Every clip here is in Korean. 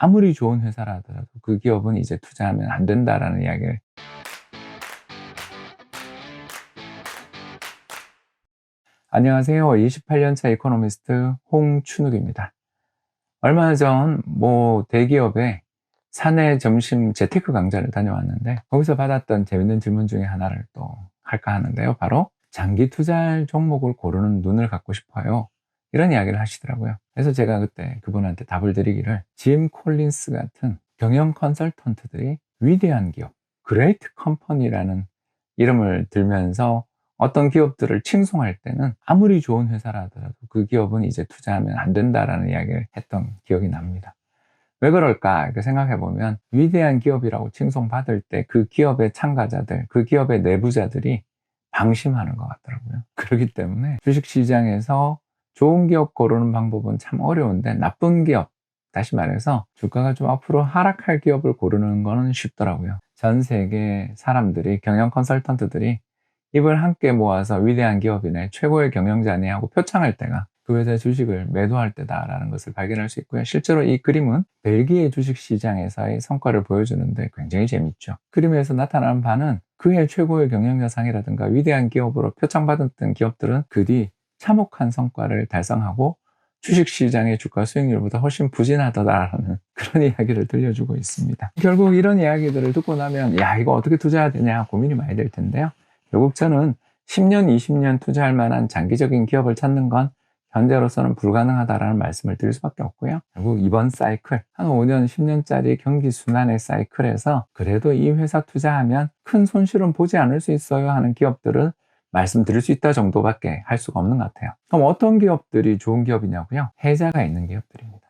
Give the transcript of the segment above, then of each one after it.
아무리 좋은 회사라 하더라도 그 기업은 이제 투자하면 안 된다라는 이야기를. 안녕하세요. 28년차 이코노미스트 홍춘욱입니다. 얼마 전 대기업의 사내 점심 재테크 강좌를 다녀왔는데, 거기서 받았던 재밌는 질문 중에 하나를 또 할까 하는데요. 바로 장기 투자할 종목을 고르는 눈을 갖고 싶어요, 이런 이야기를 하시더라고요. 그래서 제가 그때 그분한테 답을 드리기를, 짐 콜린스 같은 경영 컨설턴트들이 위대한 기업, 그레이트 컴퍼니라는 이름을 들면서 어떤 기업들을 칭송할 때는 아무리 좋은 회사라 하더라도 그 기업은 이제 투자하면 안 된다라는 이야기를 했던 기억이 납니다. 왜 그럴까 이렇게 생각해 보면, 위대한 기업이라고 칭송받을 때 그 기업의 참가자들, 그 기업의 내부자들이 방심하는 것 같더라고요. 그렇기 때문에 주식시장에서 좋은 기업 고르는 방법은 참 어려운데, 나쁜 기업, 다시 말해서 주가가 좀 앞으로 하락할 기업을 고르는 거는 쉽더라고요. 전 세계 사람들이, 경영 컨설턴트들이 입을 함께 모아서 위대한 기업이네, 최고의 경영자네 하고 표창할 때가 그 회사의 주식을 매도할 때다라는 것을 발견할 수 있고요. 실제로 이 그림은 벨기에 주식시장에서의 성과를 보여주는데 굉장히 재밌죠. 그림에서 나타나는 바는 그해 최고의 경영자상이라든가 위대한 기업으로 표창받았던 기업들은 그 뒤 참혹한 성과를 달성하고 주식시장의 주가 수익률보다 훨씬 부진하다라는 그런 이야기를 들려주고 있습니다. 결국 이런 이야기들을 듣고 나면, 야, 이거 어떻게 투자해야 되냐 고민이 많이 될 텐데요. 결국 저는 10년, 20년 투자할 만한 장기적인 기업을 찾는 건 현재로서는 불가능하다라는 말씀을 드릴 수밖에 없고요. 결국 이번 사이클, 한 5년, 10년짜리 경기 순환의 사이클에서 그래도 이 회사 투자하면 큰 손실은 보지 않을 수 있어요 하는 기업들을 말씀드릴 수 있다 정도밖에 할 수가 없는 것 같아요. 그럼 어떤 기업들이 좋은 기업이냐고요? 해자가 있는 기업들입니다.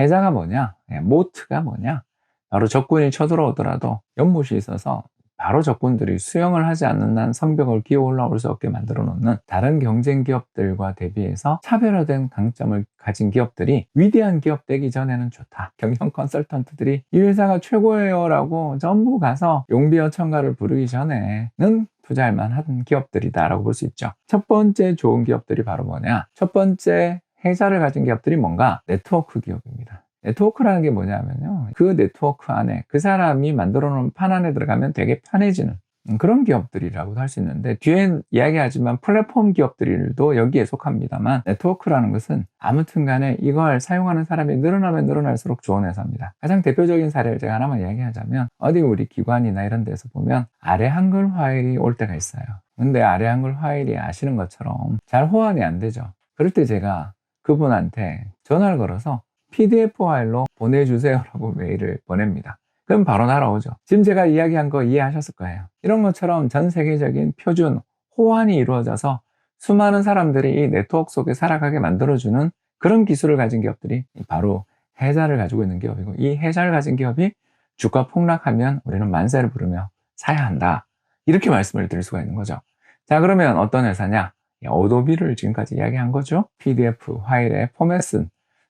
해자가 뭐냐? 모트가 뭐냐? 바로 적군이 쳐들어오더라도 연못이 있어서 바로 적군들이 수영을 하지 않는 한 성벽을 기어 올라올 수 없게 만들어 놓는, 다른 경쟁 기업들과 대비해서 차별화된 강점을 가진 기업들이 위대한 기업 되기 전에는 좋다. 경영 컨설턴트들이 이 회사가 최고예요 라고 전부 가서 용비어 청가를 부르기 전에는 투자할 만한 기업들이다 라고 볼 수 있죠. 첫 번째 좋은 기업들이 바로 뭐냐? 첫 번째 해자를 가진 기업들이 뭔가? 네트워크 기업입니다. 네트워크라는 게 뭐냐면요, 그 네트워크 안에, 그 사람이 만들어 놓은 판 안에 들어가면 되게 편해지는 그런 기업들이라고도 할 수 있는데, 뒤에 이야기하지만 플랫폼 기업들도 여기에 속합니다만, 네트워크라는 것은 아무튼 간에 이걸 사용하는 사람이 늘어나면 늘어날수록 좋은 회사입니다. 가장 대표적인 사례를 제가 하나만 이야기하자면, 어디 우리 기관이나 이런 데서 보면 아래 한글 파일이 올 때가 있어요. 근데 아래 한글 파일이 아시는 것처럼 잘 호환이 안 되죠. 그럴 때 제가 그분한테 전화를 걸어서 PDF 파일로 보내주세요라고 메일을 보냅니다. 그럼 바로 날아오죠. 지금 제가 이야기한 거 이해하셨을 거예요. 이런 것처럼 전 세계적인 표준 호환이 이루어져서 수많은 사람들이 이 네트워크 속에 살아가게 만들어주는 그런 기술을 가진 기업들이 바로 해자를 가지고 있는 기업이고, 이 해자를 가진 기업이 주가 폭락하면 우리는 만세를 부르며 사야 한다, 이렇게 말씀을 드릴 수가 있는 거죠. 자, 그러면 어떤 회사냐? 어도비를 지금까지 이야기한 거죠. PDF 파일의 포맷은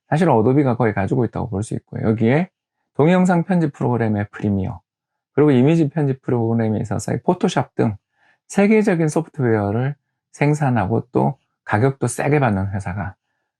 사실 어도비가 거의 가지고 있다고 볼 수 있고요. 여기에 동영상 편집 프로그램의 프리미어, 그리고 이미지 편집 프로그램에 있어서의 포토샵 등 세계적인 소프트웨어를 생산하고 또 가격도 세게 받는 회사가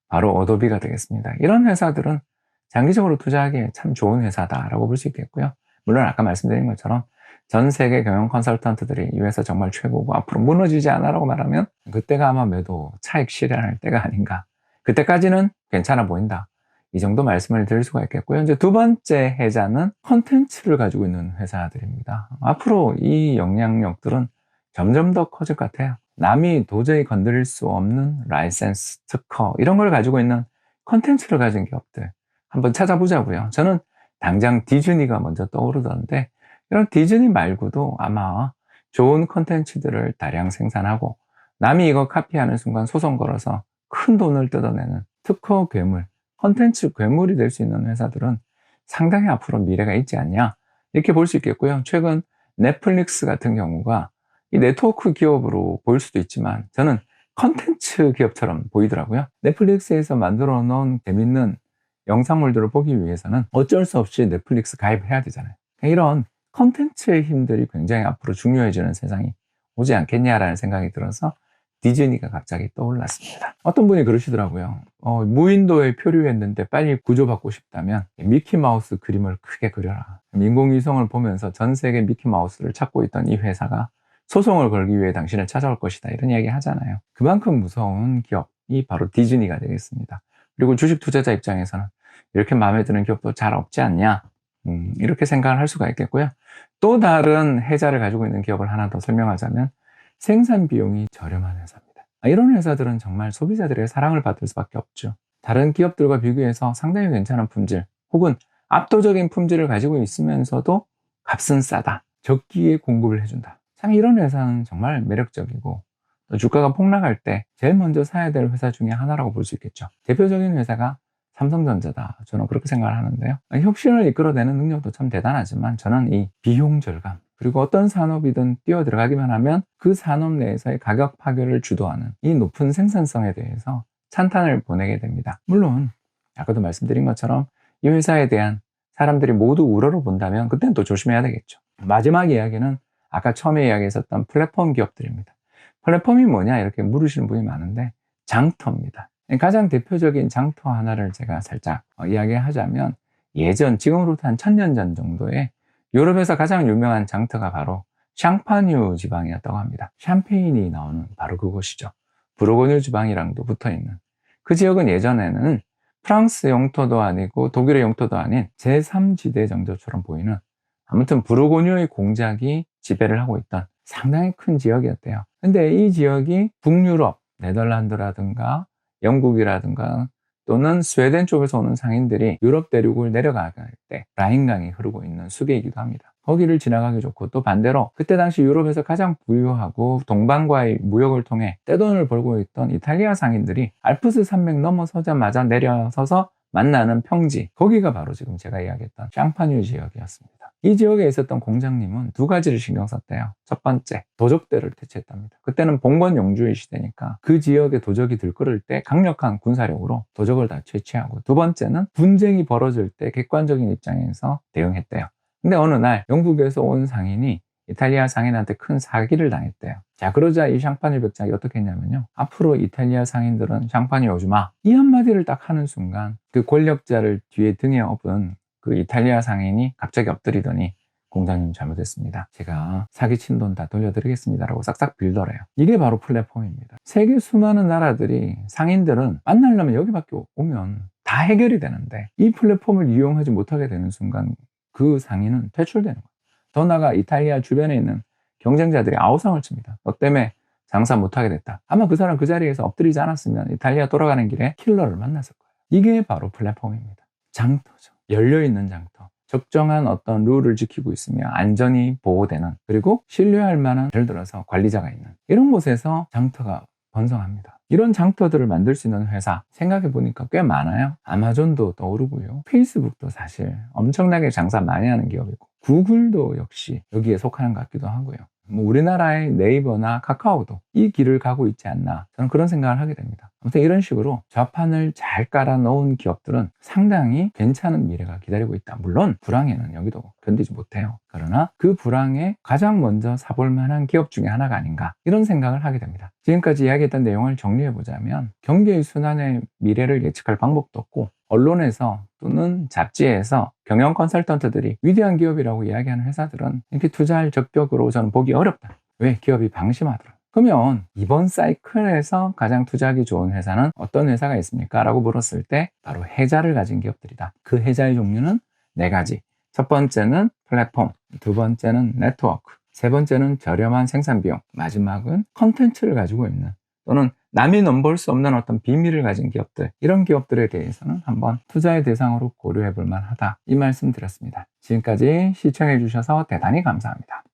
바로 어도비가 되겠습니다. 이런 회사들은 장기적으로 투자하기에 참 좋은 회사다라고 볼 수 있겠고요. 물론 아까 말씀드린 것처럼 전 세계 경영 컨설턴트들이 이 회사 정말 최고고 앞으로 무너지지 않아라고 말하면, 그때가 아마 매도 차익 실현할 때가 아닌가. 그때까지는 괜찮아 보인다, 이 정도 말씀을 드릴 수가 있겠고요. 이제 두 번째 해자는 컨텐츠를 가지고 있는 회사들입니다. 앞으로 이 영향력들은 점점 더 커질 것 같아요. 남이 도저히 건드릴 수 없는 라이센스, 특허, 이런 걸 가지고 있는 컨텐츠를 가진 기업들 한번 찾아보자고요. 저는 당장 디즈니가 먼저 떠오르던데, 이런 디즈니 말고도 아마 좋은 컨텐츠들을 다량 생산하고 남이 이거 카피하는 순간 소송 걸어서 큰 돈을 뜯어내는 특허 괴물, 컨텐츠 괴물이 될 수 있는 회사들은 상당히 앞으로 미래가 있지 않냐, 이렇게 볼 수 있겠고요. 최근 넷플릭스 같은 경우가 이 네트워크 기업으로 보일 수도 있지만 저는 컨텐츠 기업처럼 보이더라고요. 넷플릭스에서 만들어 놓은 재밌는 영상물들을 보기 위해서는 어쩔 수 없이 넷플릭스 가입해야 되잖아요. 이런 컨텐츠의 힘들이 굉장히 앞으로 중요해지는 세상이 오지 않겠냐라는 생각이 들어서 디즈니가 갑자기 떠올랐습니다. 어떤 분이 그러시더라고요. 무인도에 표류했는데 빨리 구조받고 싶다면 미키마우스 그림을 크게 그려라. 인공위성을 보면서 전 세계 미키마우스를 찾고 있던 이 회사가 소송을 걸기 위해 당신을 찾아올 것이다, 이런 이야기 하잖아요. 그만큼 무서운 기업이 바로 디즈니가 되겠습니다. 그리고 주식 투자자 입장에서는 이렇게 마음에 드는 기업도 잘 없지 않냐, 이렇게 생각을 할 수가 있겠고요. 또 다른 혜자를 가지고 있는 기업을 하나 더 설명하자면 생산 비용이 저렴한 회사입니다. 이런 회사들은 정말 소비자들의 사랑을 받을 수밖에 없죠. 다른 기업들과 비교해서 상당히 괜찮은 품질 혹은 압도적인 품질을 가지고 있으면서도 값은 싸다, 적기에 공급을 해준다. 참 이런 회사는 정말 매력적이고 또 주가가 폭락할 때 제일 먼저 사야 될 회사 중에 하나라고 볼 수 있겠죠. 대표적인 회사가 삼성전자다, 저는 그렇게 생각을 하는데요. 혁신을 이끌어내는 능력도 참 대단하지만 저는 이 비용 절감, 그리고 어떤 산업이든 뛰어들어가기만 하면 그 산업 내에서의 가격 파괴를 주도하는 이 높은 생산성에 대해서 찬탄을 보내게 됩니다. 물론 아까도 말씀드린 것처럼 이 회사에 대한 사람들이 모두 우러러 본다면 그때는 또 조심해야 되겠죠. 마지막 이야기는 아까 처음에 이야기했었던 플랫폼 기업들입니다. 플랫폼이 뭐냐 이렇게 물으시는 분이 많은데 장터입니다. 가장 대표적인 장터 하나를 제가 살짝 이야기하자면 지금으로부터 한 1000년 전 정도에 유럽에서 가장 유명한 장터가 바로 샹파뉴 지방이었다고 합니다. 샴페인이 나오는 바로 그곳이죠. 부르고뉴 지방이랑도 붙어 있는 그 지역은 예전에는 프랑스 영토도 아니고 독일의 영토도 아닌 제3지대 정도처럼 보이는, 아무튼 부르고뉴의 공작이 지배를 하고 있던 상당히 큰 지역이었대요. 근데 이 지역이 북유럽, 네덜란드라든가 영국이라든가 또는 스웨덴 쪽에서 오는 상인들이 유럽 대륙을 내려갈 때 라인강이 흐르고 있는 수계이기도 합니다. 거기를 지나가기 좋고, 또 반대로 그때 당시 유럽에서 가장 부유하고 동방과의 무역을 통해 떼돈을 벌고 있던 이탈리아 상인들이 알프스 산맥 넘어서자마자 내려서서 만나는 평지, 거기가 바로 지금 제가 이야기했던 샹파뉴 지역이었습니다. 이 지역에 있었던 공장님은 두 가지를 신경 썼대요. 첫 번째, 도적대를 퇴치했답니다. 그때는 봉건 영주의 시대니까 그 지역에 도적이 들끓을 때 강력한 군사력으로 도적을 다 채취하고, 두 번째는 분쟁이 벌어질 때 객관적인 입장에서 대응했대요. 근데 어느 날 영국에서 온 상인이 이탈리아 상인한테 큰 사기를 당했대요. 자, 그러자 이 샹파뉴 백작이 어떻게 했냐면요, 앞으로 이탈리아 상인들은 샹파뉴 오지 마, 이 한마디를 딱 하는 순간 그 권력자를 뒤에 등에 업은 그 이탈리아 상인이 갑자기 엎드리더니 공장님 잘못했습니다, 제가 사기친 돈 다 돌려드리겠습니다 라고 싹싹 빌더래요. 이게 바로 플랫폼입니다. 세계 수많은 나라들이 상인들은 만나려면 여기밖에 오면 다 해결이 되는데 이 플랫폼을 이용하지 못하게 되는 순간 그 상인은 퇴출되는 거예요. 더 나아가 이탈리아 주변에 있는 경쟁자들이 아우성을 칩니다. 너 때문에 장사 못하게 됐다. 아마 그 사람 그 자리에서 엎드리지 않았으면 이탈리아 돌아가는 길에 킬러를 만났을 거예요. 이게 바로 플랫폼입니다. 장터죠. 열려있는 장터. 적정한 어떤 룰을 지키고 있으며 안전이 보호되는, 그리고 신뢰할 만한, 예를 들어서 관리자가 있는 이런 곳에서 장터가 번성합니다. 이런 장터들을 만들 수 있는 회사 생각해 보니까 꽤 많아요. 아마존도 떠오르고요, 페이스북도 사실 엄청나게 장사 많이 하는 기업이고, 구글도 역시 여기에 속하는 것 같기도 하고요. 우리나라의 네이버나 카카오도 이 길을 가고 있지 않나, 저는 그런 생각을 하게 됩니다. 아무튼 이런 식으로 좌판을 잘 깔아 놓은 기업들은 상당히 괜찮은 미래가 기다리고 있다. 물론 불황에는 여기도 견디지 못해요. 그러나 그 불황에 가장 먼저 사볼 만한 기업 중에 하나가 아닌가, 이런 생각을 하게 됩니다. 지금까지 이야기했던 내용을 정리해 보자면, 경제의 순환의 미래를 예측할 방법도 없고, 언론에서 또는 잡지에서 경영 컨설턴트들이 위대한 기업이라고 이야기하는 회사들은 이렇게 투자할 적격으로 저는 보기 어렵다. 왜? 기업이 방심하더라. 그러면 이번 사이클에서 가장 투자하기 좋은 회사는 어떤 회사가 있습니까? 라고 물었을 때 바로 혜자를 가진 기업들이다. 그 혜자의 종류는 4가지. 첫 번째는 플랫폼, 두 번째는 네트워크, 세 번째는 저렴한 생산비용, 마지막은 컨텐츠를 가지고 있는, 또는 남이 넘볼 수 없는 어떤 비밀을 가진 기업들, 이런 기업들에 대해서는 한번 투자의 대상으로 고려해 볼 만하다, 이 말씀 드렸습니다. 지금까지 시청해 주셔서 대단히 감사합니다.